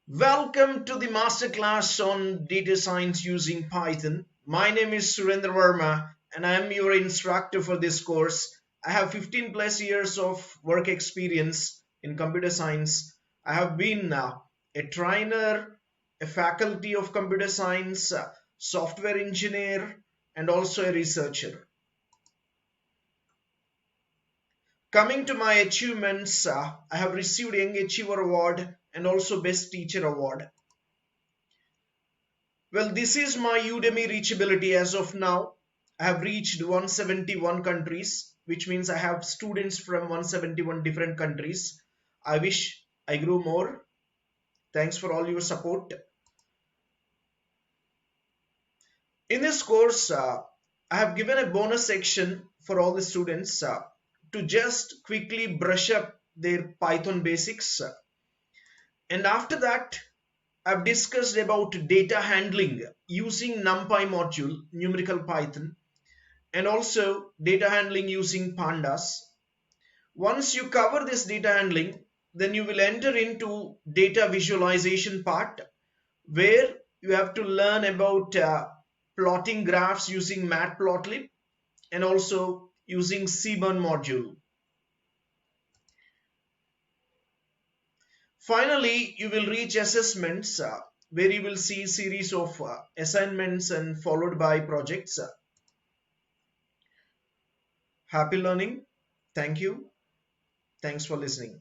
Welcome to the masterclass on data science using Python. My name is Surendra Verma and I am your instructor for this course. I have 15 plus years of work experience in computer science. I have been a trainer, a faculty of computer science, software engineer, and also a researcher. Coming to my achievements, I have received Young Achiever Award and also Best Teacher Award. Well, this is my Udemy reachability as of now. I have reached 171 countries, which means I have students from 171 different countries. I wish I grew more. Thanks for all your support. In this course, I have given a bonus section for all the students to just quickly brush up their Python basics. And after that, I've discussed about data handling using NumPy module, numerical Python, and also data handling using pandas. Once you cover this data handling, then you will enter into data visualization part where you have to learn about plotting graphs using Matplotlib and also using Cburn module. Finally, you will reach assessments where you will see series of assignments and followed by projects. Happy learning. Thank you. Thanks for listening.